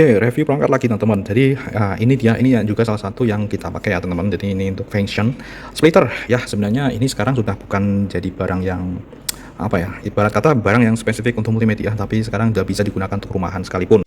Oke, review perangkat lagi teman-teman. Jadi ini dia, ini yang juga salah satu yang kita pakai ya teman-teman. Jadi ini untuk function splitter ya. Sebenarnya ini sekarang sudah bukan jadi barang yang apa ya, ibarat kata barang yang spesifik untuk multimedia, tapi sekarang sudah bisa digunakan untuk rumahan sekalipun.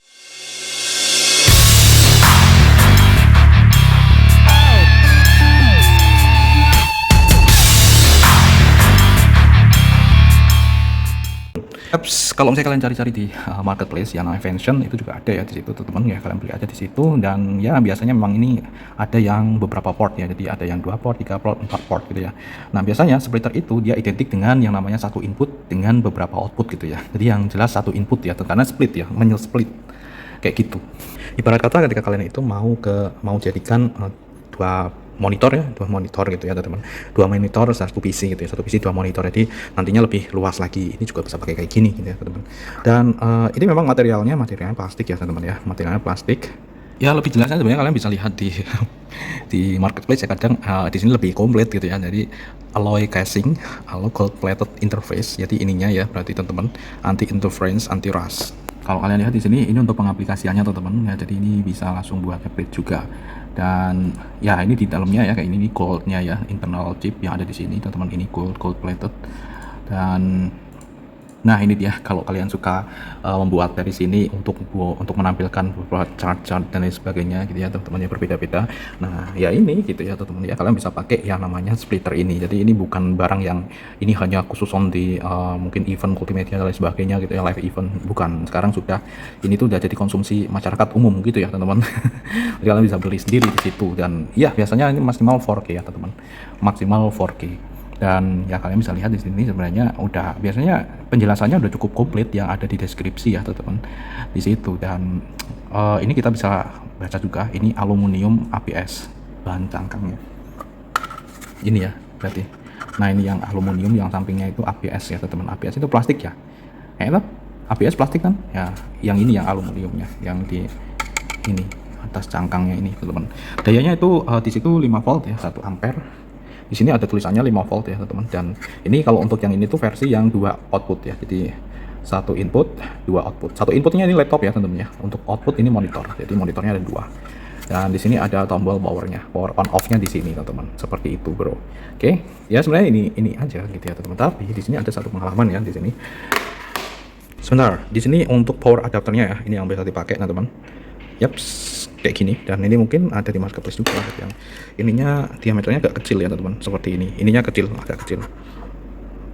Kalau misalnya kalian cari-cari di marketplace yang namanya Vention itu juga ada ya di situ teman-teman ya, kalian beli aja di situ. Dan ya biasanya memang ini ada yang beberapa port ya, jadi ada yang 2 port, 3 port, 4 port gitu ya. Nah biasanya splitter itu dia identik dengan yang namanya satu input dengan beberapa output gitu ya. Jadi yang jelas satu input ya, karena split ya, split kayak gitu. Ibarat kata ketika kalian itu mau jadikan dua monitor gitu ya teman-teman, 2 monitor satu PC gitu ya, satu PC 2 monitor, jadi nantinya lebih luas lagi. Ini juga bisa pakai kayak gini gitu ya teman-teman. Dan ini memang materialnya plastik ya teman-teman ya, materialnya plastik ya. Lebih jelasnya sebenarnya kalian bisa lihat di di marketplace ya, kadang di sini lebih komplit gitu ya. Jadi alloy casing, alloy gold plated interface, jadi ininya ya berarti teman-teman, anti interference, anti rust. Kalau kalian lihat di sini, ini untuk pengaplikasiannya teman-teman ya, jadi ini bisa langsung buat upgrade juga. Dan ya ini di dalamnya ya kayak ini goldnya ya, internal chip yang ada di sini teman-teman, ini gold plated. Dan nah ini dia, kalau kalian suka membuat dari sini untuk menampilkan beberapa chart-chart dan lain sebagainya gitu ya teman-teman, yang berbeda-beda. Nah ya ini gitu ya teman-teman ya, kalian bisa pakai yang namanya splitter ini. Jadi ini bukan barang yang ini hanya khusus on di mungkin event multimedia dan lain sebagainya gitu ya, live event, bukan. Sekarang sudah, ini tuh udah jadi konsumsi masyarakat umum gitu ya teman-teman. Jadi kalian bisa beli sendiri di situ. Dan ya biasanya ini maksimal 4K ya teman-teman, maksimal 4K. Dan ya kalian bisa lihat di sini sebenarnya udah, biasanya penjelasannya udah cukup komplit yang ada di deskripsi ya teman-teman di situ. Dan ini kita bisa baca juga, ini aluminium ABS bahan cangkangnya ini ya berarti. Nah ini yang aluminium, yang sampingnya itu ABS ya teman-teman. ABS itu plastik ya, itu ABS plastik kan ya. Yang ini yang aluminiumnya, yang di ini atas cangkangnya ini teman-teman. Dayanya itu di situ 5 volt ya, 1 ampere. Di sini ada tulisannya 5 volt ya teman-teman. Dan ini kalau untuk yang ini tuh versi yang 2 output ya, jadi 1 input 2 output. 1 inputnya ini laptop ya teman-teman ya, untuk output ini monitor, jadi monitornya ada 2. Dan di sini ada tombol powernya, power on off-nya di sini teman-teman, seperti itu bro. Oke ya, sebenarnya ini aja gitu ya teman-teman. Tapi di sini ada satu pengalaman ya di sini. Sebentar, di sini untuk power adapternya ya, ini yang bisa dipakai teman-teman. Yaps, kayak gini. Dan ini mungkin ada di marketplace juga yang ininya diameternya agak kecil ya teman-teman, seperti ini. Ininya kecil, agak kecil.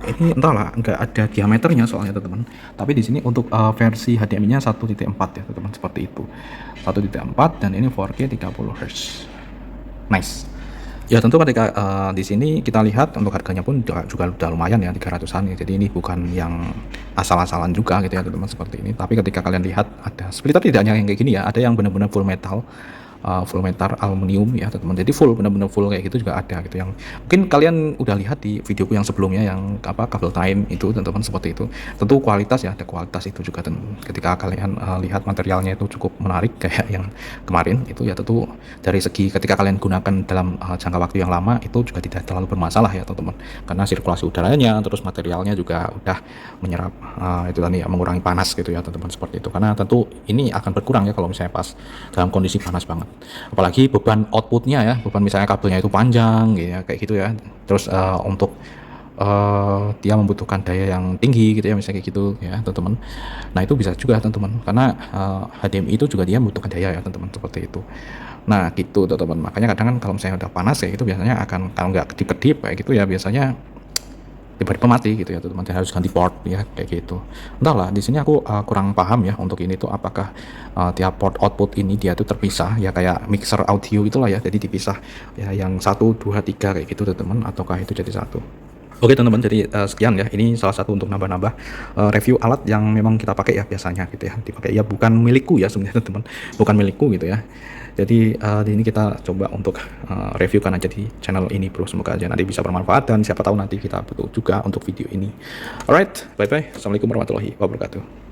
Ini entahlah, nggak ada diameternya soalnya teman-teman. Tapi di sini untuk versi HDMI-nya 1.4 ya teman-teman, seperti itu. 1.4 dan ini 4K 30 Hz. Nice. Ya tentu ketika di sini kita lihat untuk harganya pun juga udah lumayan ya, 300-an ya. Jadi ini bukan yang asal-asalan juga gitu ya teman-teman, seperti ini. Tapi ketika kalian lihat ada splitter, tidak hanya yang kayak gini ya, ada yang benar-benar full metal aluminium ya teman-teman. Jadi full, benar-benar full kayak gitu juga ada gitu, yang mungkin kalian udah lihat di videoku yang sebelumnya yang kabel time itu teman-teman, seperti itu. Tentu kualitas ya, ada kualitas itu juga. Dan ketika kalian lihat materialnya itu cukup menarik kayak yang kemarin itu ya, tentu dari segi ketika kalian gunakan dalam jangka waktu yang lama itu juga tidak terlalu bermasalah ya teman-teman, karena sirkulasi udaranya, terus materialnya juga udah menyerap itu tadi ya, mengurangi panas gitu ya teman-teman, seperti itu. Karena tentu ini akan berkurang ya kalau misalnya pas dalam kondisi panas banget. Apalagi beban outputnya ya, beban misalnya kabelnya itu panjang gitu ya, kayak gitu ya. Terus untuk dia membutuhkan daya yang tinggi gitu ya, misalnya kayak gitu ya teman-teman. Nah itu bisa juga teman-teman, karena HDMI itu juga dia membutuhkan daya ya teman-teman, seperti itu. Nah gitu teman-teman, makanya kadang kan kalau misalnya udah panas ya, itu biasanya akan, kalau nggak kedip-kedip kayak gitu ya, biasanya tiba-tiba mati gitu ya teman-teman, harus ganti port ya kayak gitu. Entahlah, di sini aku kurang paham ya untuk ini tuh, apakah tiap port output ini dia tuh terpisah ya, kayak mixer audio itulah ya, jadi dipisah ya, yang 1, 2, 3 kayak gitu teman-teman, ataukah itu jadi satu. Oke teman-teman, jadi sekian ya, ini salah satu untuk nambah-nambah review alat yang memang kita pakai ya biasanya gitu ya, dipakai ya, bukan milikku ya sebenarnya teman-teman, bukan milikku gitu ya. Jadi ini kita coba untuk reviewkan aja di channel ini bro, semoga aja nanti bisa bermanfaat dan siapa tahu nanti kita butuh juga untuk video ini. Alright, bye bye, assalamualaikum warahmatullahi wabarakatuh.